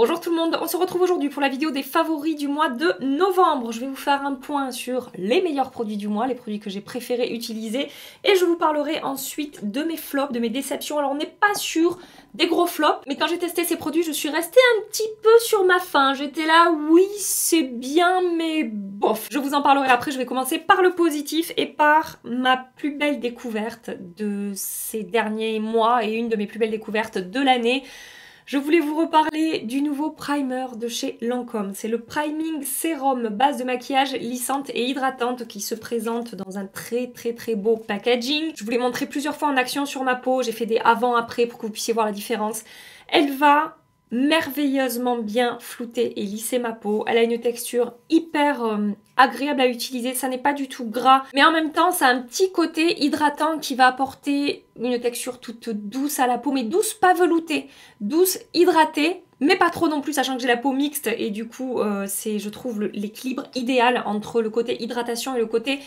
Bonjour tout le monde, on se retrouve aujourd'hui pour la vidéo des favoris du mois de novembre. Je vais vous faire un point sur les meilleurs produits du mois, les produits que j'ai préféré utiliser et je vous parlerai ensuite de mes flops, de mes déceptions. Alors on n'est pas sur des gros flops, mais quand j'ai testé ces produits, je suis restée un petit peu sur ma faim. J'étais là, oui c'est bien mais bof. Je vous en parlerai après, je vais commencer par le positif et par ma plus belle découverte de ces derniers mois et une de mes plus belles découvertes de l'année. Je voulais vous reparler du nouveau primer de chez Lancôme. C'est le Priming Sérum base de maquillage lissante et hydratante qui se présente dans un très beau packaging. Je vous l'ai montré plusieurs fois en action sur ma peau. J'ai fait des avant-après pour que vous puissiez voir la différence. Elle va merveilleusement bien flouter et lisser ma peau. Elle a une texture hyper agréable à utiliser, ça n'est pas du tout gras, mais en même temps ça a un petit côté hydratant qui va apporter une texture toute douce à la peau, mais douce pas veloutée, douce hydratée, mais pas trop non plus, sachant que j'ai la peau mixte et du coup c'est, je trouve, l'équilibre idéal entre le côté hydratation et le côté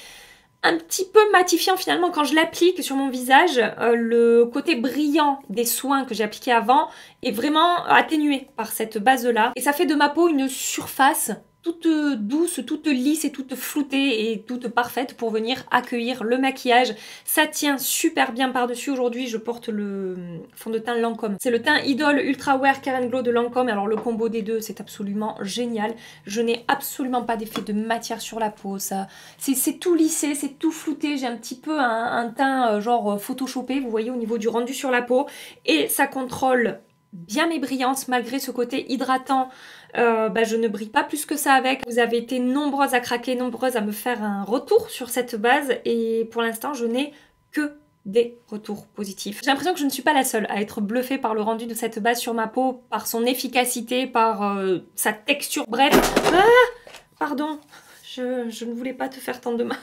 un petit peu matifiant finalement. Quand je l'applique sur mon visage, le côté brillant des soins que j'ai appliqués avant est vraiment atténué par cette base là et ça fait de ma peau une surface toute douce, toute lisse et toute floutée et toute parfaite pour venir accueillir le maquillage. Ça tient super bien par-dessus. Aujourd'hui, je porte le fond de teint Lancôme. C'est le teint Idol Ultra Wear Care & Glow de Lancôme. Alors le combo des deux, c'est absolument génial. Je n'ai absolument pas d'effet de matière sur la peau. C'est tout lissé, c'est tout flouté. J'ai un petit peu un teint genre photoshopé, vous voyez, au niveau du rendu sur la peau. Et ça contrôle bien mes brillances malgré ce côté hydratant. Je ne brille pas plus que ça avec. Vous avez été nombreuses à craquer, nombreuses à me faire un retour sur cette base et pour l'instant je n'ai que des retours positifs. J'ai l'impression que je ne suis pas la seule à être bluffée par le rendu de cette base sur ma peau, par son efficacité, par sa texture. Bref, pardon, je ne voulais pas te faire tant de mal.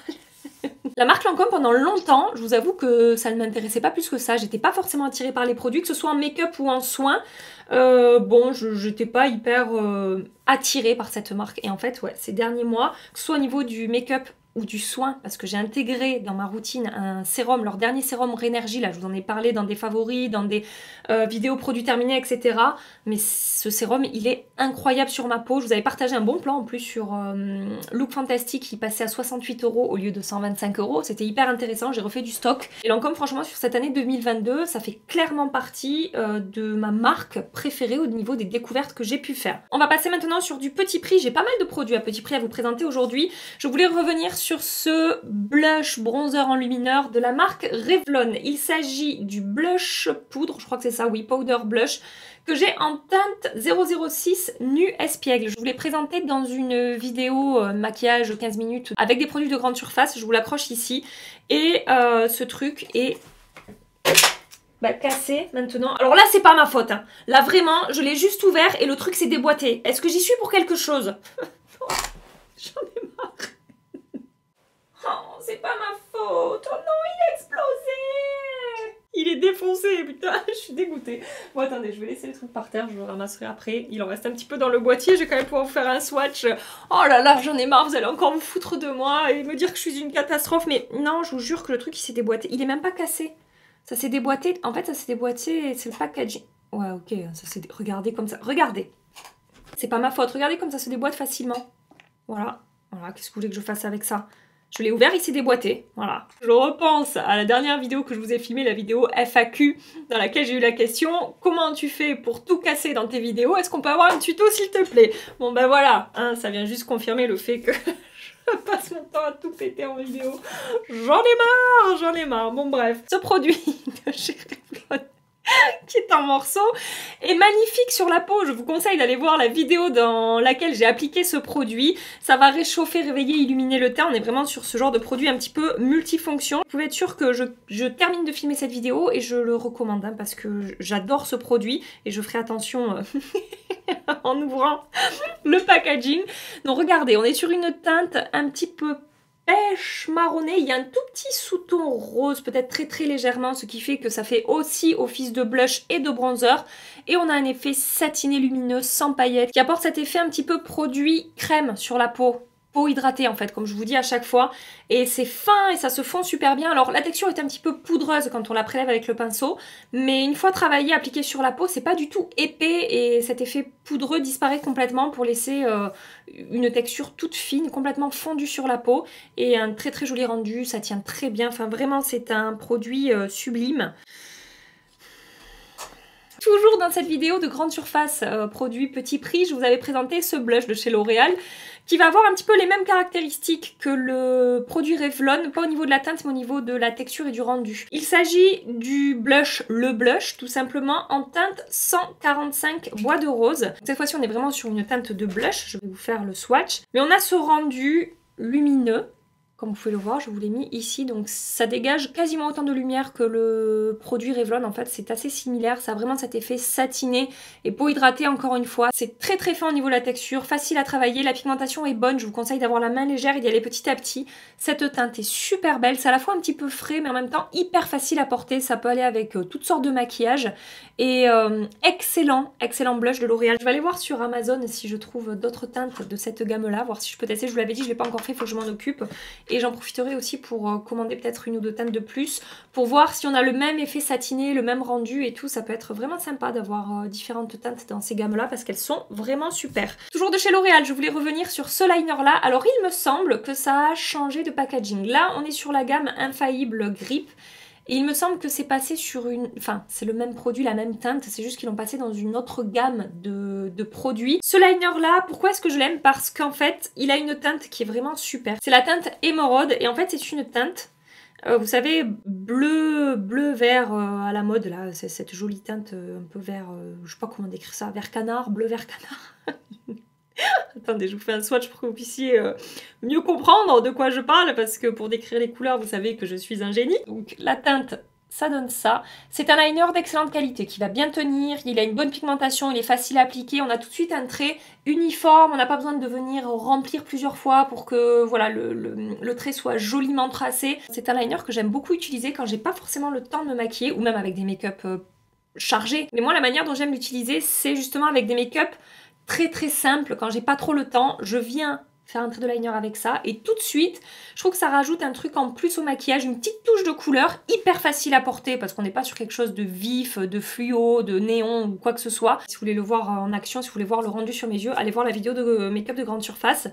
La marque Lancôme, pendant longtemps, je vous avoue que ça ne m'intéressait pas plus que ça. J'étais pas forcément attirée par les produits, que ce soit en make-up ou en soins. J'étais pas hyper attirée par cette marque. Et en fait, ouais, ces derniers mois, que ce soit au niveau du make-up ou du soin, parce que j'ai intégré dans ma routine un sérum, leur dernier sérum Rénergie, là je vous en ai parlé dans des favoris, dans des vidéos produits terminés, etc. Mais ce sérum, il est incroyable sur ma peau. Je vous avais partagé un bon plan en plus sur Look Fantastic, qui passait à 68 € au lieu de 125 €. C'était hyper intéressant, j'ai refait du stock. Et Lancôme, franchement, sur cette année 2022, ça fait clairement partie de ma marque préférée au niveau des découvertes que j'ai pu faire. On va passer maintenant sur du petit prix. J'ai pas mal de produits à petit prix à vous présenter aujourd'hui. Je voulais revenir sur ce blush bronzer enlumineur de la marque Revlon. Il s'agit du blush poudre, je crois que c'est ça, oui, powder blush, que j'ai en teinte 006 nu espiègle. Je vous l'ai présenté dans une vidéo maquillage 15 minutes avec des produits de grande surface, je vous l'accroche ici. Et ce truc est cassé maintenant. Alors là, c'est pas ma faute, hein. Là, vraiment, je l'ai juste ouvert et le truc s'est déboîté. Est-ce que j'y suis pour quelque chose? J'en ai marre. Oh, c'est pas ma faute. Oh non, il a explosé. Il est défoncé, putain, je suis dégoûtée. Bon, attendez, je vais laisser le truc par terre, je le ramasserai après. Il en reste un petit peu dans le boîtier, je vais quand même pouvoir vous faire un swatch. Oh là là, j'en ai marre, vous allez encore vous foutre de moi et me dire que je suis une catastrophe. Mais non, je vous jure que le truc, il s'est déboîté. Il est même pas cassé. Ça s'est déboîté. En fait, ça s'est déboîté, c'est le packaging. Ouais, ok, ça s'est... Regardez comme ça. Regardez. C'est pas ma faute. Regardez comme ça se déboîte facilement. Voilà. Voilà, qu'est-ce que vous voulez que je fasse avec ça? Je l'ai ouvert, il s'est déboîté, voilà. Je repense à la dernière vidéo que je vous ai filmée, la vidéo FAQ, dans laquelle j'ai eu la question « Comment tu fais pour tout casser dans tes vidéos? Est-ce qu'on peut avoir un tuto s'il te plaît ?» Bon ben voilà, hein, ça vient juste confirmer le fait que je passe mon temps à tout péter en vidéo. J'en ai marre. Bon bref, ce produit de chez Revlon, qui est en morceaux, est magnifique sur la peau. Je vous conseille d'aller voir la vidéo dans laquelle j'ai appliqué ce produit. Ça va réchauffer, réveiller, illuminer le teint. On est vraiment sur ce genre de produit un petit peu multifonction. Vous pouvez être sûr que je termine de filmer cette vidéo et je le recommande hein, parce que j'adore ce produit et je ferai attention en ouvrant le packaging. Donc regardez, on est sur une teinte un petit peu pêche marronné, il y a un tout petit sous-ton rose, peut-être très légèrement, ce qui fait que ça fait aussi office de blush et de bronzer. Et on a un effet satiné lumineux sans paillettes qui apporte cet effet un petit peu produit crème sur la peau. peau hydratée en fait, comme je vous dis à chaque fois. Et c'est fin et ça se fond super bien. Alors la texture est un petit peu poudreuse quand on la prélève avec le pinceau, mais une fois travaillé, appliqué sur la peau, c'est pas du tout épais et cet effet poudreux disparaît complètement pour laisser une texture toute fine, complètement fondue sur la peau et un très très joli rendu. Ça tient très bien. Enfin vraiment, c'est un produit sublime. Toujours dans cette vidéo de grande surface, produit petit prix, je vous avais présenté ce blush de chez L'Oréal qui va avoir un petit peu les mêmes caractéristiques que le produit Revlon, pas au niveau de la teinte mais au niveau de la texture et du rendu. Il s'agit du blush Le Blush, tout simplement en teinte 145 bois de rose. Cette fois-ci on est vraiment sur une teinte de blush, je vais vous faire le swatch. Mais on a ce rendu lumineux. Comme vous pouvez le voir, je vous l'ai mis ici, donc ça dégage quasiment autant de lumière que le produit Revlon. En fait, c'est assez similaire, ça a vraiment cet effet satiné et peau hydratée encore une fois. C'est très très fin au niveau de la texture, facile à travailler, la pigmentation est bonne, je vous conseille d'avoir la main légère et d'y aller petit à petit. Cette teinte est super belle, c'est à la fois un petit peu frais mais en même temps hyper facile à porter, ça peut aller avec toutes sortes de maquillages. Et excellent blush de L'Oréal. Je vais aller voir sur Amazon si je trouve d'autres teintes de cette gamme-là, voir si je peux tester, je vous l'avais dit, je ne l'ai pas encore fait, il faut que je m'en occupe. Et j'en profiterai aussi pour commander peut-être une ou deux teintes de plus pour voir si on a le même effet satiné, le même rendu et tout. Ça peut être vraiment sympa d'avoir différentes teintes dans ces gammes là parce qu'elles sont vraiment super. Toujours de chez L'Oréal, je voulais revenir sur ce liner là. Alors il me semble que ça a changé de packaging. Là on est sur la gamme Infaillible Grip. Et il me semble que c'est passé sur une... Enfin, c'est le même produit, la même teinte, c'est juste qu'ils l'ont passé dans une autre gamme de produits. Ce liner-là, pourquoi est-ce que je l'aime? Parce qu'en fait, il a une teinte qui est vraiment super. C'est la teinte Émeraude, et en fait, c'est une teinte, vous savez, bleu-vert à la mode, là, c'est cette jolie teinte un peu vert, je sais pas comment décrire ça, vert canard, bleu-vert canard. Attendez, je vous fais un swatch pour que vous puissiez mieux comprendre de quoi je parle, parce que pour décrire les couleurs, vous savez que je suis un génie. Donc la teinte, ça donne ça. C'est un liner d'excellente qualité qui va bien tenir, il a une bonne pigmentation, il est facile à appliquer, on a tout de suite un trait uniforme, on n'a pas besoin de venir remplir plusieurs fois pour que voilà, le trait soit joliment tracé. C'est un liner que j'aime beaucoup utiliser quand j'ai pas forcément le temps de me maquiller, ou même avec des make-up chargés. Mais moi, la manière dont j'aime l'utiliser, c'est justement avec des make-up très très simple. Quand j'ai pas trop le temps, je viens faire un trait de liner avec ça et tout de suite je trouve que ça rajoute un truc en plus au maquillage, une petite touche de couleur hyper facile à porter parce qu'on n'est pas sur quelque chose de vif, de fluo, de néon ou quoi que ce soit. Si vous voulez le voir en action, si vous voulez voir le rendu sur mes yeux, allez voir la vidéo de make-up de grande surface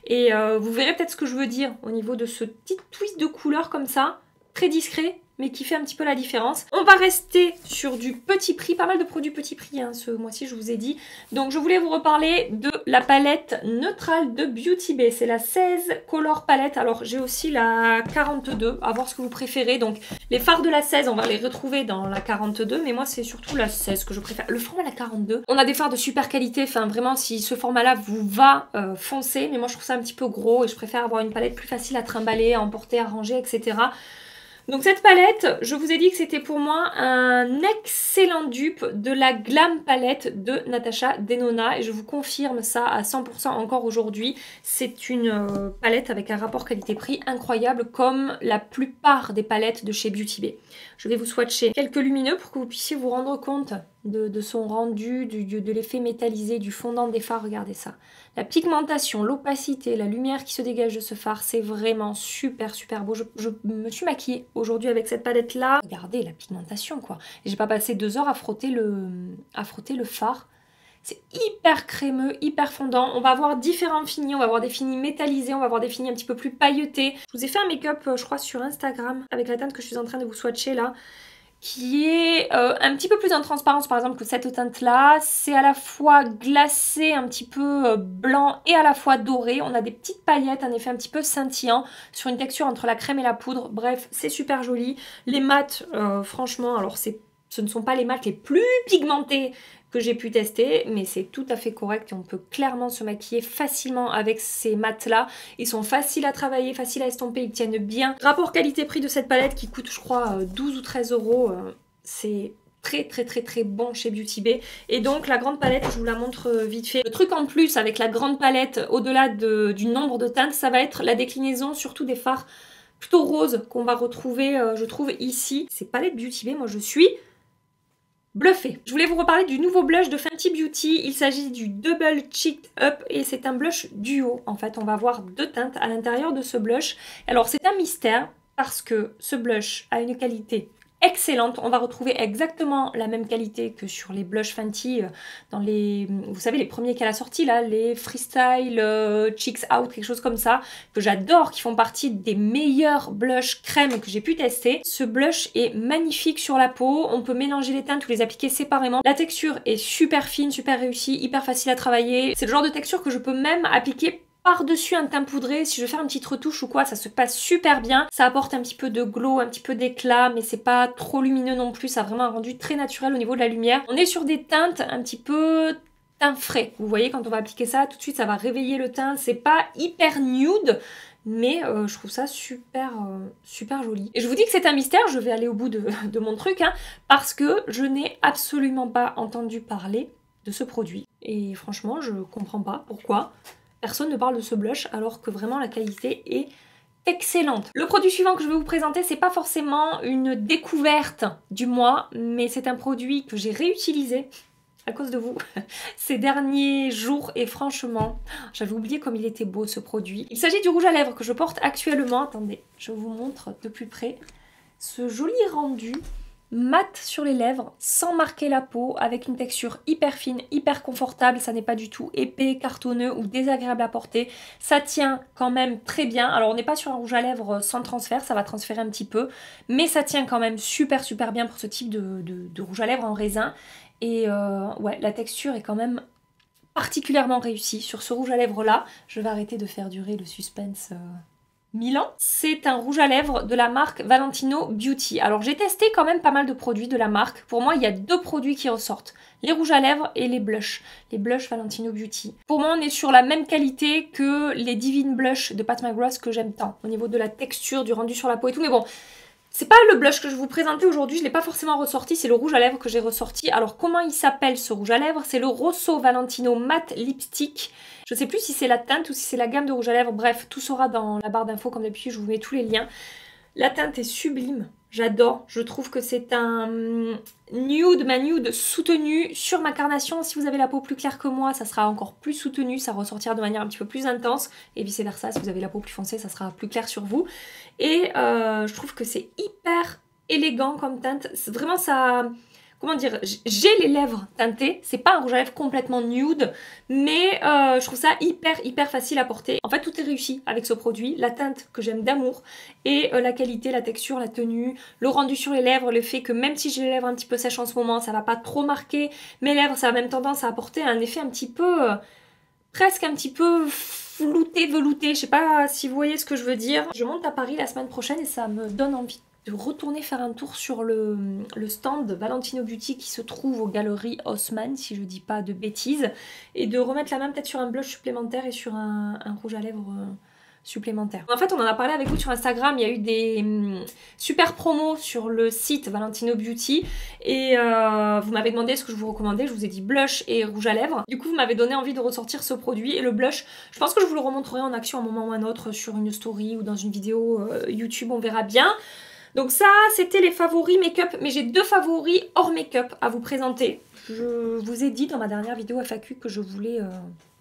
et vous verrez peut-être ce que je veux dire au niveau de ce petit twist de couleur comme ça, très discret mais qui fait un petit peu la différence. On va rester sur du petit prix, pas mal de produits petit prix hein, ce mois-ci, je vous ai dit. Donc je voulais vous reparler de la palette neutrale de Beauty Bay. C'est la 16 Color Palette. Alors j'ai aussi la 42, à voir ce que vous préférez. Donc les fards de la 16, on va les retrouver dans la 42, mais moi c'est surtout la 16 que je préfère. Le format la 42, on a des fards de super qualité, enfin vraiment si ce format-là vous va, foncez. Mais moi je trouve ça un petit peu gros et je préfère avoir une palette plus facile à trimballer, à emporter, à ranger, etc. Donc cette palette, je vous ai dit que c'était pour moi un excellent dupe de la Glam Palette de Natasha Denona et je vous confirme ça à 100% encore aujourd'hui. C'est une palette avec un rapport qualité-prix incroyable comme la plupart des palettes de chez Beauty Bay. Je vais vous swatcher quelques lumineux pour que vous puissiez vous rendre compte de son rendu, de l'effet métallisé, du fondant des fards, regardez ça. La pigmentation, l'opacité, la lumière qui se dégage de ce fard, c'est vraiment super beau. Je me suis maquillée aujourd'hui avec cette palette là. Regardez la pigmentation quoi. Et j'ai pas passé 2 heures à frotter le fard. C'est hyper crémeux, hyper fondant. On va avoir différents finis, on va avoir des finis métallisés, on va avoir des finis un petit peu plus pailletés. Je vous ai fait un make-up, je crois, sur Instagram avec la teinte que je suis en train de vous swatcher là, qui est un petit peu plus en transparence par exemple que cette teinte là. C'est à la fois glacé, un petit peu blanc et à la fois doré. On a des petites paillettes, un effet un petit peu scintillant sur une texture entre la crème et la poudre. Bref, c'est super joli. Les mats, franchement, alors ce ne sont pas les mats les plus pigmentés que j'ai pu tester, mais c'est tout à fait correct et on peut clairement se maquiller facilement avec ces mats là. Ils sont faciles à travailler, faciles à estomper, ils tiennent bien. Rapport qualité-prix de cette palette qui coûte je crois 12 ou 13 euros, c'est très bon chez Beauty Bay. Et donc la grande palette, je vous la montre vite fait. Le truc en plus avec la grande palette, au-delà du nombre de teintes, ça va être la déclinaison surtout des fards plutôt roses qu'on va retrouver je trouve ici. Ces palettes Beauty Bay, moi je suis bluffé. Je voulais vous reparler du nouveau blush de Fenty Beauty. Il s'agit du Double Cheeked Up et c'est un blush duo. En fait, on va avoir deux teintes à l'intérieur de ce blush. Alors, c'est un mystère parce que ce blush a une qualité excellente. On va retrouver exactement la même qualité que sur les blushs Fenty dans les, vous savez, les premiers qu'elle a sortis là, les Freestyle Cheeks Out, quelque chose comme ça, que j'adore, qui font partie des meilleurs blushs crème que j'ai pu tester. Ce blush est magnifique sur la peau, on peut mélanger les teintes ou les appliquer séparément. La texture est super fine, super réussie, hyper facile à travailler. C'est le genre de texture que je peux même appliquer par-dessus un teint poudré. Si je veux faire une petite retouche ou quoi, ça se passe super bien. Ça apporte un petit peu de glow, un petit peu d'éclat, mais c'est pas trop lumineux non plus. Ça a vraiment un rendu très naturel au niveau de la lumière. On est sur des teintes un petit peu teint frais. Vous voyez, quand on va appliquer ça, tout de suite, ça va réveiller le teint. C'est pas hyper nude, mais je trouve ça super joli. Et je vous dis que c'est un mystère, je vais aller au bout de mon truc, hein, parce que je n'ai absolument pas entendu parler de ce produit. Et franchement, je comprends pas pourquoi personne ne parle de ce blush alors que vraiment la qualité est excellente. Le produit suivant que je vais vous présenter, c'est pas forcément une découverte du mois, mais c'est un produit que j'ai réutilisé à cause de vous ces derniers jours et franchement, j'avais oublié comme il était beau ce produit. Il s'agit du rouge à lèvres que je porte actuellement. Attendez, je vous montre de plus près ce joli rendu mat sur les lèvres, sans marquer la peau, avec une texture hyper fine, hyper confortable, ça n'est pas du tout épais, cartonneux ou désagréable à porter. Ça tient quand même très bien. Alors on n'est pas sur un rouge à lèvres sans transfert, ça va transférer un petit peu, mais ça tient quand même super bien pour ce type de rouge à lèvres en raisin. Et ouais, la texture est quand même particulièrement réussie sur ce rouge à lèvres là. Je vais arrêter de faire durer le suspense Milan. C'est un rouge à lèvres de la marque Valentino Beauty. Alors j'ai testé quand même pas mal de produits de la marque. Pour moi, il y a deux produits qui ressortent. Les rouges à lèvres et les blushs. Les blushs Valentino Beauty. Pour moi, on est sur la même qualité que les Divine Blush de Pat McGrath que j'aime tant. Au niveau de la texture, du rendu sur la peau et tout. Mais bon, c'est pas le blush que je vais vous présenter aujourd'hui, je l'ai pas forcément ressorti, c'est le rouge à lèvres que j'ai ressorti. Alors comment il s'appelle ce rouge à lèvres? C'est le Rosso Valentino Matte Lipstick. Je sais plus si c'est la teinte ou si c'est la gamme de rouge à lèvres, bref, tout sera dans la barre d'infos comme d'habitude, je vous mets tous les liens. La teinte est sublime, j'adore, je trouve que c'est un nude, ma nude soutenue sur ma carnation. Si vous avez la peau plus claire que moi, ça sera encore plus soutenu, ça ressortira de manière un petit peu plus intense et vice versa, si vous avez la peau plus foncée, ça sera plus clair sur vous. Et je trouve que c'est hyper élégant comme teinte, vraiment ça... Comment dire, j'ai les lèvres teintées, c'est pas un rouge à lèvres complètement nude, mais je trouve ça hyper facile à porter. En fait, tout est réussi avec ce produit, la teinte que j'aime d'amour, et la qualité, la texture, la tenue, le rendu sur les lèvres, le fait que même si j'ai les lèvres un petit peu sèches en ce moment, ça va pas trop marquer mes lèvres, ça a même tendance à apporter un effet un petit peu, presque un petit peu flouté, velouté, je sais pas si vous voyez ce que je veux dire. Je monte à Paris la semaine prochaine et ça me donne envie de retourner faire un tour sur le stand de Valentino Beauty qui se trouve aux Galeries Haussmann, si je dis pas de bêtises, et de remettre la main peut-être sur un blush supplémentaire et sur un rouge à lèvres supplémentaire. En fait, on en a parlé avec vous sur Instagram, il y a eu des super promos sur le site Valentino Beauty et vous m'avez demandé ce que je vous recommandais, je vous ai dit blush et rouge à lèvres. Du coup, vous m'avez donné envie de ressortir ce produit et le blush, je pense que je vous le remontrerai en action à un moment ou un autre sur une story ou dans une vidéo YouTube, on verra bien. Donc ça, c'était les favoris make-up, mais j'ai deux favoris hors make-up à vous présenter. Je vous ai dit dans ma dernière vidéo FAQ que je voulais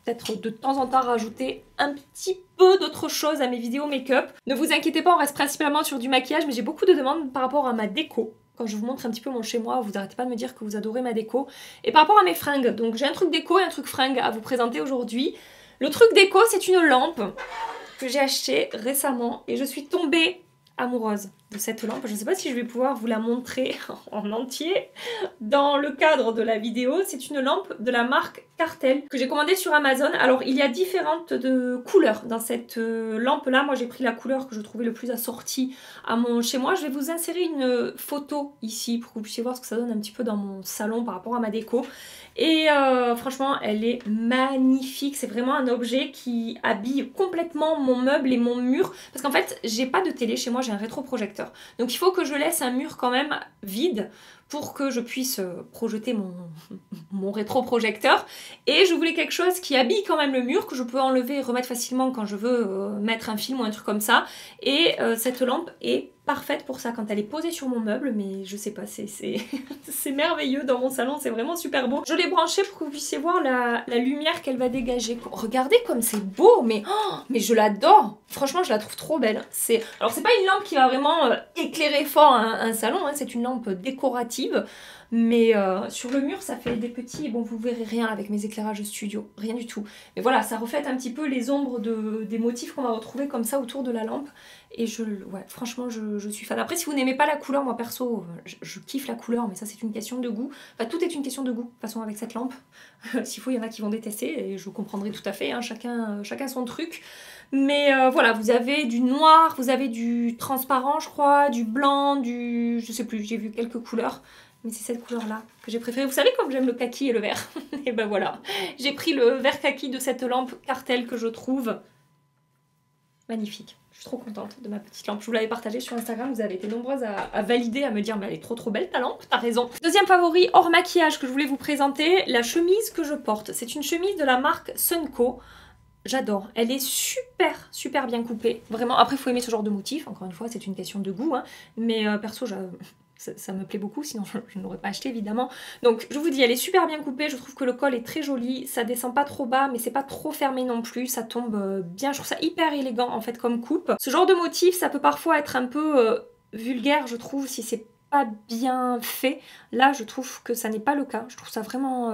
peut-être de temps en temps rajouter un petit peu d'autres choses à mes vidéos make-up. Ne vous inquiétez pas, on reste principalement sur du maquillage, mais j'ai beaucoup de demandes par rapport à ma déco. Quand je vous montre un petit peu mon chez moi, vous arrêtez pas de me dire que vous adorez ma déco. Et par rapport à mes fringues, donc j'ai un truc déco et un truc fringue à vous présenter aujourd'hui. Le truc déco, c'est une lampe que j'ai achetée récemment et je suis tombée amoureuse de cette lampe. Je ne sais pas si je vais pouvoir vous la montrer en entier dans le cadre de la vidéo. C'est une lampe de la marque Cartel que j'ai commandée sur Amazon. Alors il y a différentes couleurs dans cette lampe là. Moi j'ai pris la couleur que je trouvais le plus assortie à chez moi. Je vais vous insérer une photo ici pour que vous puissiez voir ce que ça donne un petit peu dans mon salon par rapport à ma déco. Et franchement elle est magnifique. C'est vraiment un objet qui habille complètement mon meuble et mon mur. Parce qu'en fait j'ai pas de télé chez moi, j'ai un rétroprojecteur. Donc il faut que je laisse un mur quand même vide pour que je puisse projeter mon rétroprojecteur. Et je voulais quelque chose qui habille quand même le mur, que je peux enlever et remettre facilement quand je veux mettre un film ou un truc comme ça. Et cette lampe est parfaite pour ça quand elle est posée sur mon meuble, mais je sais pas, c'est merveilleux dans mon salon, c'est vraiment super beau. Je l'ai branchée pour que vous puissiez voir la lumière qu'elle va dégager. Regardez comme c'est beau, mais je l'adore. Franchement, je la trouve trop belle. Alors c'est pas une lampe qui va vraiment éclairer fort un salon, hein, c'est une lampe décorative. Mais sur le mur, ça fait des petits... Bon, vous verrez rien avec mes éclairages studio, rien du tout. Mais voilà, ça reflète un petit peu les ombres des motifs qu'on va retrouver comme ça autour de la lampe. Et ouais, franchement, je suis fan. Après, si vous n'aimez pas la couleur, moi perso, je kiffe la couleur, mais ça c'est une question de goût. Enfin, tout est une question de goût, de toute façon, avec cette lampe. S'il faut, il y en a qui vont détester, et je comprendrai tout à fait, hein, chacun son truc. Mais voilà, vous avez du noir, vous avez du transparent, je crois, du blanc, je sais plus, j'ai vu quelques couleurs. Mais c'est cette couleur-là que j'ai préférée. Vous savez comme j'aime le kaki et le vert. Et ben voilà, j'ai pris le vert kaki de cette lampe Cartel que je trouve magnifique. Je suis trop contente de ma petite lampe. Je vous l'avais partagée sur Instagram, vous avez été nombreuses à valider, à me dire mais elle est trop belle ta lampe, t'as raison. Deuxième favori hors maquillage que je voulais vous présenter, la chemise que je porte. C'est une chemise de la marque Sunco. J'adore, elle est super bien coupée, vraiment. Après il faut aimer ce genre de motif, encore une fois c'est une question de goût, hein. Mais perso ça me plaît beaucoup, sinon je ne l'aurais pas acheté évidemment. Donc je vous dis, elle est super bien coupée, je trouve que le col est très joli, ça descend pas trop bas mais c'est pas trop fermé non plus, ça tombe bien, je trouve ça hyper élégant en fait comme coupe. Ce genre de motif ça peut parfois être un peu vulgaire je trouve si c'est pas bien fait. Là je trouve que ça n'est pas le cas, je trouve ça vraiment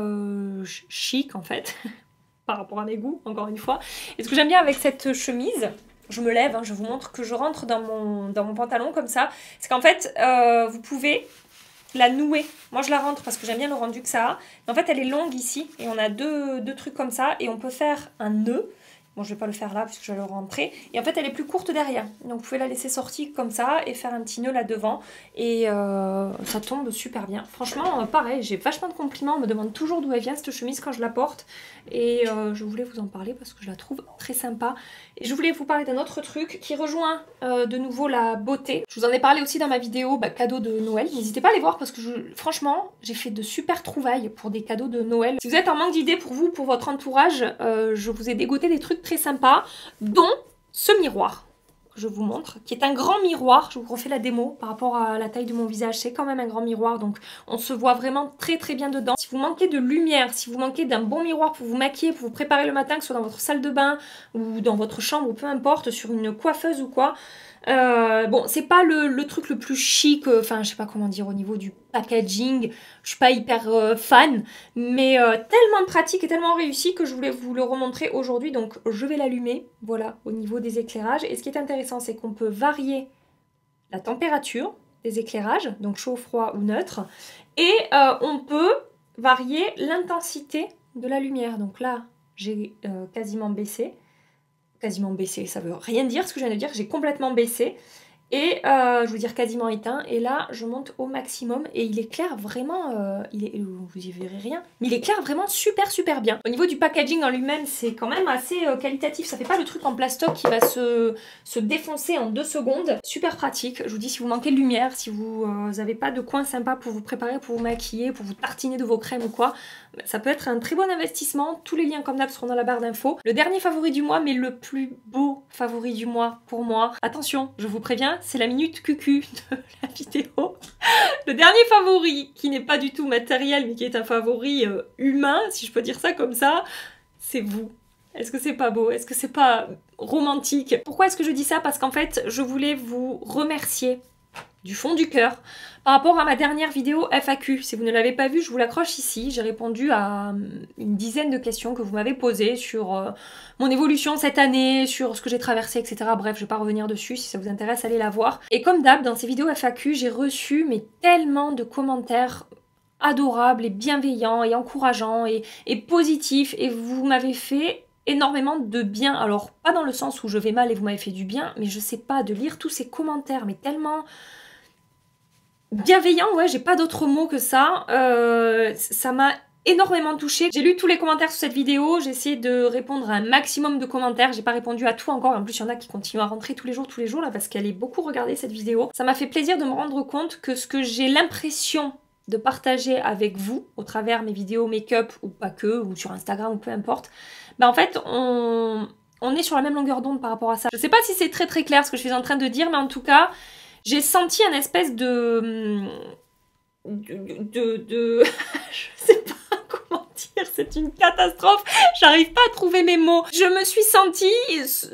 chic en fait. Par rapport à mes goûts, encore une fois. Et ce que j'aime bien avec cette chemise, je me lève, hein, je vous montre que je rentre dans mon pantalon comme ça, c'est qu'en fait, vous pouvez la nouer. Moi, je la rentre parce que j'aime bien le rendu que ça a. Mais en fait, elle est longue ici, et on a deux trucs comme ça, et on peut faire un nœud. Bon, je vais pas le faire là, puisque je vais le rentrer. Et en fait, elle est plus courte derrière. Donc, vous pouvez la laisser sortir comme ça, et faire un petit nœud là devant. Et ça tombe super bien. Franchement, pareil, j'ai vachement de compliments. On me demande toujours d'où elle vient, cette chemise, quand je la porte. Et je voulais vous en parler parce que je la trouve très sympa. Et je voulais vous parler d'un autre truc qui rejoint de nouveau la beauté. Je vous en ai parlé aussi dans ma vidéo cadeau de Noël. N'hésitez pas à les voir parce que franchement, j'ai fait de super trouvailles pour des cadeaux de Noël. Si vous êtes en manque d'idées pour vous, pour votre entourage, je vous ai dégoté des trucs très sympas, dont ce miroir. Je vous montre, qui est un grand miroir. Je vous refais la démo par rapport à la taille de mon visage. C'est quand même un grand miroir, donc on se voit vraiment très bien dedans. Si vous manquez de lumière, si vous manquez d'un bon miroir pour vous maquiller, pour vous préparer le matin, que ce soit dans votre salle de bain ou dans votre chambre, ou peu importe, sur une coiffeuse ou quoi, bon, c'est pas le truc le plus chic, enfin je sais pas comment dire au niveau du packaging, je suis pas hyper fan, mais tellement pratique et tellement réussi que je voulais vous le remontrer aujourd'hui, donc je vais l'allumer, voilà, au niveau des éclairages. Et ce qui est intéressant, c'est qu'on peut varier la température des éclairages, donc chaud, froid ou neutre, et on peut varier l'intensité de la lumière. Donc là, j'ai quasiment baissé, ça veut rien dire ce que je viens de dire, j'ai complètement baissé et je veux dire quasiment éteint, et là je monte au maximum et il éclaire vraiment, vous y verrez rien, mais il éclaire vraiment super bien. Au niveau du packaging en lui-même, c'est quand même assez qualitatif, ça fait pas le truc en plastoc qui va se défoncer en 2 secondes, super pratique. Je vous dis, si vous manquez de lumière, si vous n'avez pas de coin sympa pour vous préparer, pour vous maquiller, pour vous tartiner de vos crèmes ou quoi, ça peut être un très bon investissement. Tous les liens comme d'hab seront dans la barre d'infos. Le dernier favori du mois, mais le plus beau favori du mois pour moi, attention, je vous préviens, c'est la minute cucu de la vidéo. Le dernier favori, qui n'est pas du tout matériel, mais qui est un favori humain, si je peux dire ça comme ça, c'est vous. Est-ce que c'est pas beau? Est-ce que c'est pas romantique? Pourquoi est-ce que je dis ça? Parce qu'en fait, je voulais vous remercier du fond du cœur par rapport à ma dernière vidéo FAQ. Si vous ne l'avez pas vue, je vous l'accroche ici. J'ai répondu à une dizaine de questions que vous m'avez posées sur mon évolution cette année, sur ce que j'ai traversé, etc. Bref, je vais pas revenir dessus. Si ça vous intéresse, allez la voir. Et comme d'hab, dans ces vidéos FAQ, j'ai reçu tellement de commentaires adorables et bienveillants et encourageants et positifs, et vous m'avez fait énormément de bien. Alors, pas dans le sens où je vais mal et vous m'avez fait du bien, mais je sais pas, de lire tous ces commentaires, mais tellement bienveillant, ouais, j'ai pas d'autre mot que ça. Ça m'a énormément touchée. J'ai lu tous les commentaires sur cette vidéo, j'ai essayé de répondre à un maximum de commentaires, j'ai pas répondu à tout encore, en plus il y en a qui continuent à rentrer tous les jours là, parce qu'elle est beaucoup regardée cette vidéo. Ça m'a fait plaisir de me rendre compte que ce que j'ai l'impression de partager avec vous, au travers mes vidéos make-up, ou pas que, ou sur Instagram, ou peu importe, en fait, on est sur la même longueur d'onde par rapport à ça. Je sais pas si c'est très clair ce que je suis en train de dire, mais en tout cas, J'ai senti un espèce de je sais pas comment dire, c'est une catastrophe, j'arrive pas à trouver mes mots. Je me suis sentie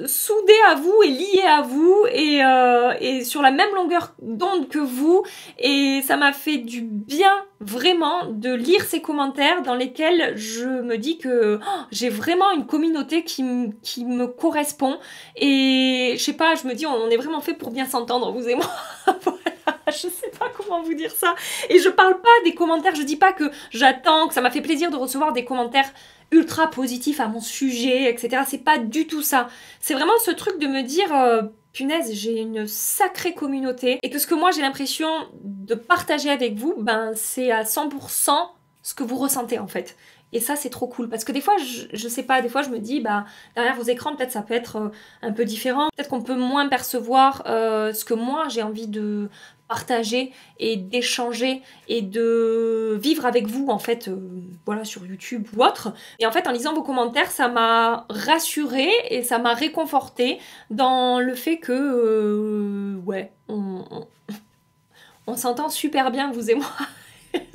soudée à vous et liée à vous et sur la même longueur d'onde que vous, et ça m'a fait du bien vraiment de lire ces commentaires dans lesquels je me dis que j'ai vraiment une communauté qui me correspond, et je sais pas, je me dis on est vraiment fait pour bien s'entendre, vous et moi. Voilà. Je sais pas comment vous dire ça. Et je parle pas des commentaires, je dis pas que j'attends, que ça m'a fait plaisir de recevoir des commentaires ultra positifs à mon sujet, etc. C'est pas du tout ça. C'est vraiment ce truc de me dire, punaise, j'ai une sacrée communauté, et que ce que moi j'ai l'impression de partager avec vous, ben c'est à 100% ce que vous ressentez en fait. Et ça, c'est trop cool. Parce que des fois, je sais pas, des fois, je me dis, bah, derrière vos écrans, peut-être ça peut être un peu différent. Peut-être qu'on peut moins percevoir ce que moi, j'ai envie de partager et d'échanger et de vivre avec vous, en fait, voilà, sur YouTube ou autre. Et en fait, en lisant vos commentaires, ça m'a rassurée et ça m'a réconfortée dans le fait que, ouais, on s'entend super bien, vous et moi.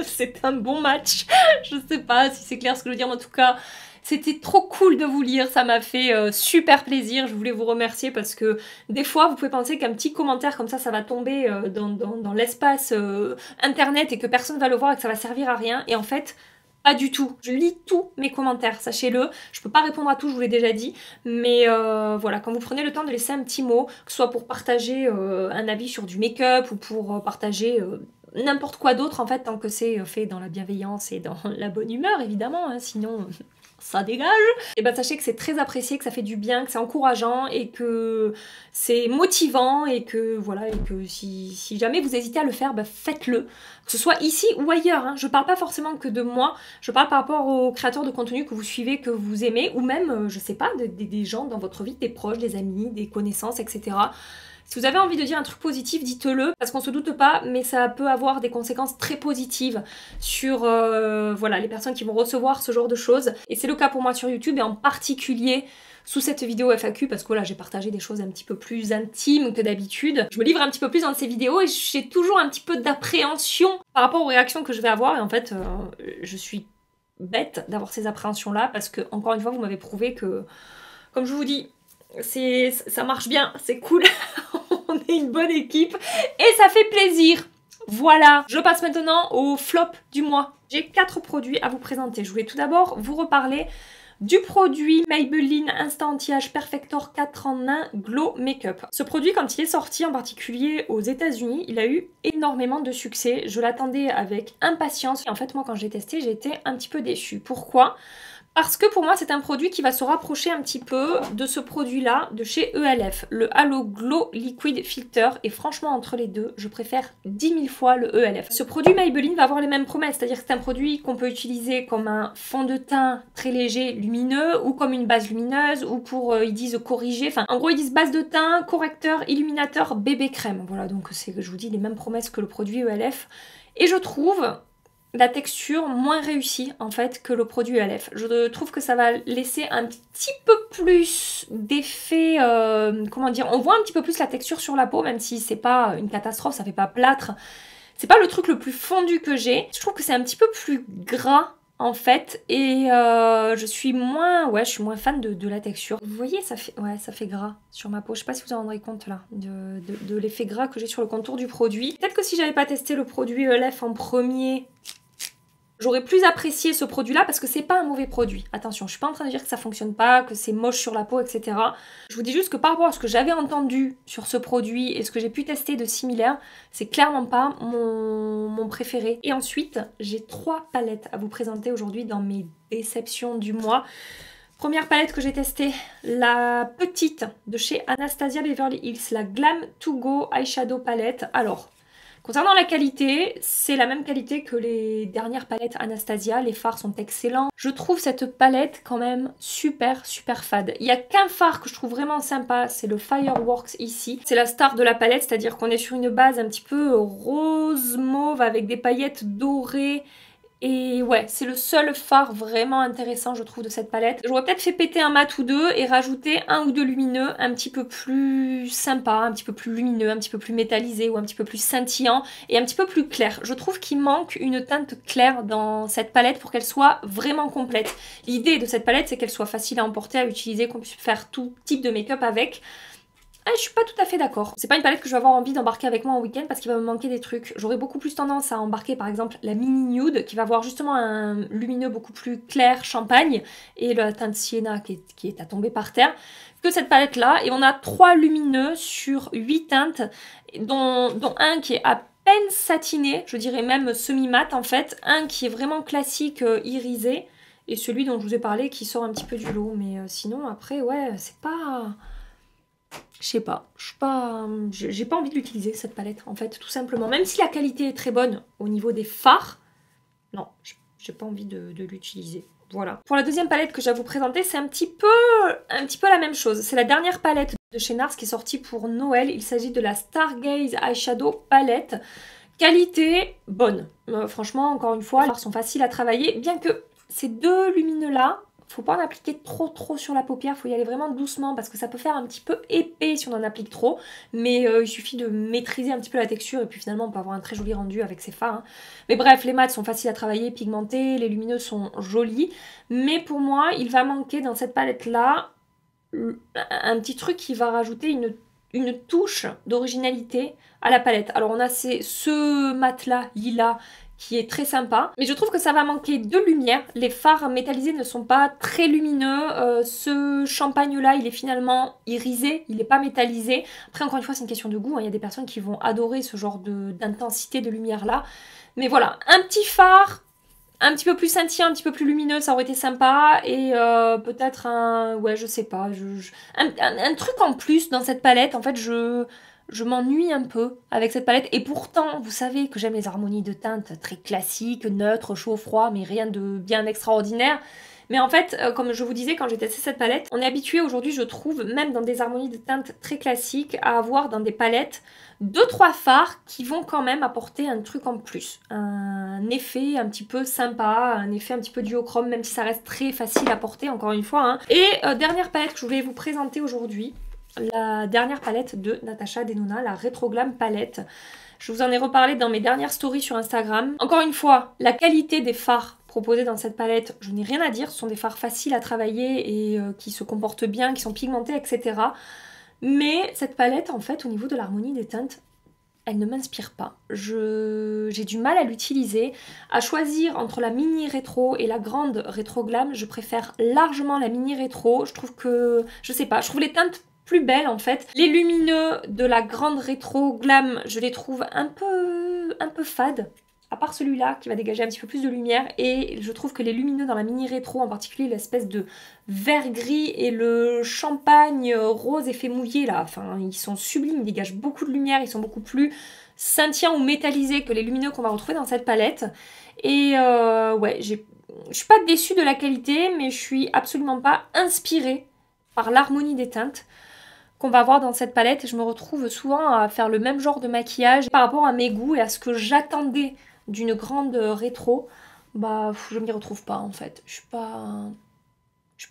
C'est un bon match. Je sais pas si c'est clair ce que je veux dire, mais en tout cas, c'était trop cool de vous lire. Ça m'a fait super plaisir. Je voulais vous remercier parce que des fois, vous pouvez penser qu'un petit commentaire comme ça va tomber dans l'espace internet et que personne va le voir et que ça va servir à rien. Et en fait, pas du tout. Je lis tous mes commentaires, sachez-le. Je peux pas répondre à tout, je vous l'ai déjà dit. Mais voilà, quand vous prenez le temps de laisser un petit mot, que ce soit pour partager un avis sur du make-up ou pour partager n'importe quoi d'autre, en fait, tant que c'est fait dans la bienveillance et dans la bonne humeur, évidemment, hein, sinon ça dégage. Et ben sachez que c'est très apprécié, que ça fait du bien, que c'est encourageant et que c'est motivant, et que voilà, et que si jamais vous hésitez à le faire, ben faites-le. Que ce soit ici ou ailleurs, hein. Je parle pas forcément que de moi, je parle par rapport aux créateurs de contenu que vous suivez, que vous aimez, ou même, je sais pas, des gens dans votre vie, des proches, des amis, des connaissances, etc. Si vous avez envie de dire un truc positif, dites-le, parce qu'on se doute pas, mais ça peut avoir des conséquences très positives sur voilà, les personnes qui vont recevoir ce genre de choses. Et c'est le cas pour moi sur YouTube, et en particulier sous cette vidéo FAQ, parce que voilà, j'ai partagé des choses un petit peu plus intimes que d'habitude. Je me livre un petit peu plus dans ces vidéos et j'ai toujours un petit peu d'appréhension par rapport aux réactions que je vais avoir, et en fait, je suis bête d'avoir ces appréhensions-là, parce que, encore une fois, vous m'avez prouvé que, comme je vous dis, ça marche bien, c'est cool, on est une bonne équipe et ça fait plaisir. Voilà, je passe maintenant au flop du mois. J'ai 4 produits à vous présenter. Je voulais tout d'abord vous reparler du produit Maybelline Instant Anti-Âge Perfector 4 en 1 Glow Makeup. Ce produit, quand il est sorti, en particulier aux États-Unis, il a eu énormément de succès. Je l'attendais avec impatience et en fait, moi, quand j'ai testé, j'ai été un petit peu déçue. Pourquoi ? Parce que pour moi, c'est un produit qui va se rapprocher un petit peu de ce produit-là de chez ELF, le Halo Glow Liquid Filter. Et franchement, entre les deux, je préfère 10 000 fois le ELF. Ce produit Maybelline va avoir les mêmes promesses, c'est-à-dire que c'est un produit qu'on peut utiliser comme un fond de teint très léger, lumineux, ou comme une base lumineuse, ou pour, ils disent corriger. Enfin, en gros, ils disent base de teint, correcteur, illuminateur, bébé crème. Voilà, donc c'est, je vous dis, les mêmes promesses que le produit ELF. Et je trouve la texture moins réussie en fait que le produit ELF. Je trouve que ça va laisser un petit peu plus d'effet, comment dire, on voit un petit peu plus la texture sur la peau, même si c'est pas une catastrophe, ça fait pas plâtre. C'est pas le truc le plus fondu que j'ai. Je trouve que c'est un petit peu plus gras en fait, et je suis moins fan de la texture. Vous voyez, ça fait gras sur ma peau. Je sais pas si vous en rendrez compte là, de l'effet gras que j'ai sur le contour du produit. Peut-être que si j'avais pas testé le produit ELF en premier, j'aurais plus apprécié ce produit-là, parce que c'est pas un mauvais produit. Attention, je suis pas en train de dire que ça fonctionne pas, que c'est moche sur la peau, etc. Je vous dis juste que par rapport à ce que j'avais entendu sur ce produit et ce que j'ai pu tester de similaire, c'est clairement pas mon préféré. Et ensuite, j'ai 3 palettes à vous présenter aujourd'hui dans mes déceptions du mois. Première palette que j'ai testée, la petite de chez Anastasia Beverly Hills, la Glam To Go Eyeshadow Palette. Alors, concernant la qualité, c'est la même qualité que les dernières palettes Anastasia, les fards sont excellents. Je trouve cette palette quand même super fade. Il n'y a qu'un fard que je trouve vraiment sympa, c'est le Fireworks ici. C'est la star de la palette, c'est-à-dire qu'on est sur une base un petit peu rose mauve avec des paillettes dorées Et ouais, c'est le seul fard vraiment intéressant, je trouve, de cette palette. J'aurais peut-être fait péter un mat ou deux et rajouter un ou deux lumineux un petit peu plus sympa, un petit peu plus lumineux, un petit peu plus métallisé ou un petit peu plus scintillant et un petit peu plus clair. Je trouve qu'il manque une teinte claire dans cette palette pour qu'elle soit vraiment complète. L'idée de cette palette, c'est qu'elle soit facile à emporter, à utiliser, qu'on puisse faire tout type de make-up avec. Ah, je suis pas tout à fait d'accord. C'est pas une palette que je vais avoir envie d'embarquer avec moi en week-end parce qu'il va me manquer des trucs. J'aurais beaucoup plus tendance à embarquer par exemple la mini nude qui va avoir justement un lumineux beaucoup plus clair, champagne, et la teinte sienna qui est à tomber par terre, que cette palette là. Et on a 3 lumineux sur 8 teintes, dont un qui est à peine satiné, je dirais même semi-mat en fait, un qui est vraiment classique irisé, et celui dont je vous ai parlé qui sort un petit peu du lot. Mais sinon après ouais, c'est pas... Je sais pas, j'ai pas envie de l'utiliser cette palette en fait, tout simplement. Même si la qualité est très bonne au niveau des fards, non, j'ai pas envie de l'utiliser. Voilà. Pour la deuxième palette que je vais vous présenter, c'est un petit peu la même chose. C'est la dernière palette de chez NARS qui est sortie pour Noël. Il s'agit de la Stargaze Eyeshadow Palette. Qualité bonne. Franchement, encore une fois, les fards sont faciles à travailler, bien que ces deux lumineux-là, faut pas en appliquer trop sur la paupière, faut y aller vraiment doucement parce que ça peut faire un petit peu épais si on en applique trop, mais il suffit de maîtriser un petit peu la texture et puis finalement on peut avoir un très joli rendu avec ces fards. Hein. Mais bref, les mats sont faciles à travailler, pigmentés, les lumineux sont jolis, mais pour moi il va manquer dans cette palette là un petit truc qui va rajouter une touche d'originalité à la palette. Alors on a ce mat là, lilas, qui est très sympa, mais je trouve que ça va manquer de lumière. Les fards métallisés ne sont pas très lumineux, ce champagne là il est finalement irisé, il n'est pas métallisé. Après encore une fois c'est une question de goût, hein. Il y a des personnes qui vont adorer ce genre d'intensité de lumière là, mais voilà, un petit fard un petit peu plus scintillant, un petit peu plus lumineux, ça aurait été sympa, et peut-être un... ouais je sais pas, un truc en plus dans cette palette. En fait je m'ennuie un peu avec cette palette, et pourtant, vous savez que j'aime les harmonies de teintes très classiques, neutres, chaud, froid, mais rien de bien extraordinaire. Mais en fait, comme je vous disais quand j'ai testé cette palette, on est habitué aujourd'hui, je trouve, même dans des harmonies de teintes très classiques, à avoir dans des palettes 2-3 fards qui vont quand même apporter un truc en plus. Un effet un petit peu sympa, un effet un petit peu duochrome, même si ça reste très facile à porter, encore une fois. Hein. Et dernière palette que je voulais vous présenter aujourd'hui, la dernière palette de Natasha Denona, la Retro Glam palette. Je vous en ai reparlé dans mes dernières stories sur Instagram. Encore une fois, la qualité des fards proposés dans cette palette, je n'ai rien à dire. Ce sont des fards faciles à travailler et qui se comportent bien, qui sont pigmentés, etc. Mais cette palette, en fait, au niveau de l'harmonie des teintes, elle ne m'inspire pas. J'ai du mal à l'utiliser. À choisir entre la mini rétro et la grande rétro glam, je préfère largement la mini rétro. Je trouve que, je sais pas, je trouve les teintes plus belles en fait. Les lumineux de la grande rétro glam, je les trouve un peu fades. À part celui-là qui va dégager un petit peu plus de lumière, et je trouve que les lumineux dans la mini rétro, en particulier l'espèce de vert gris et le champagne rose effet mouillé là, enfin ils sont sublimes, ils dégagent beaucoup de lumière, ils sont beaucoup plus scintillants ou métallisés que les lumineux qu'on va retrouver dans cette palette. Et ouais, je suis pas déçue de la qualité, mais je suis absolument pas inspirée par l'harmonie des teintes qu'on va avoir dans cette palette, et je me retrouve souvent à faire le même genre de maquillage par rapport à mes goûts et à ce que j'attendais d'une grande rétro. Bah je m'y retrouve pas en fait, je suis pas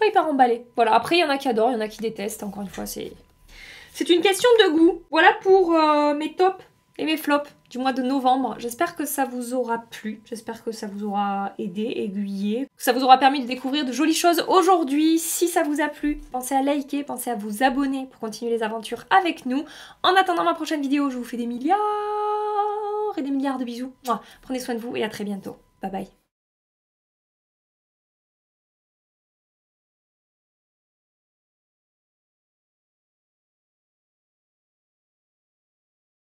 hyper emballée. Voilà, après il y en a qui adorent, il y en a qui détestent, encore une fois c'est une question de goût. Voilà pour mes tops et mes flops du mois de novembre. J'espère que ça vous aura plu, j'espère que ça vous aura aidé, aiguillé, que ça vous aura permis de découvrir de jolies choses aujourd'hui. Si ça vous a plu, pensez à liker, pensez à vous abonner pour continuer les aventures avec nous. En attendant ma prochaine vidéo, je vous fais des milliards et des milliards de bisous. Prenez soin de vous et à très bientôt. Bye bye.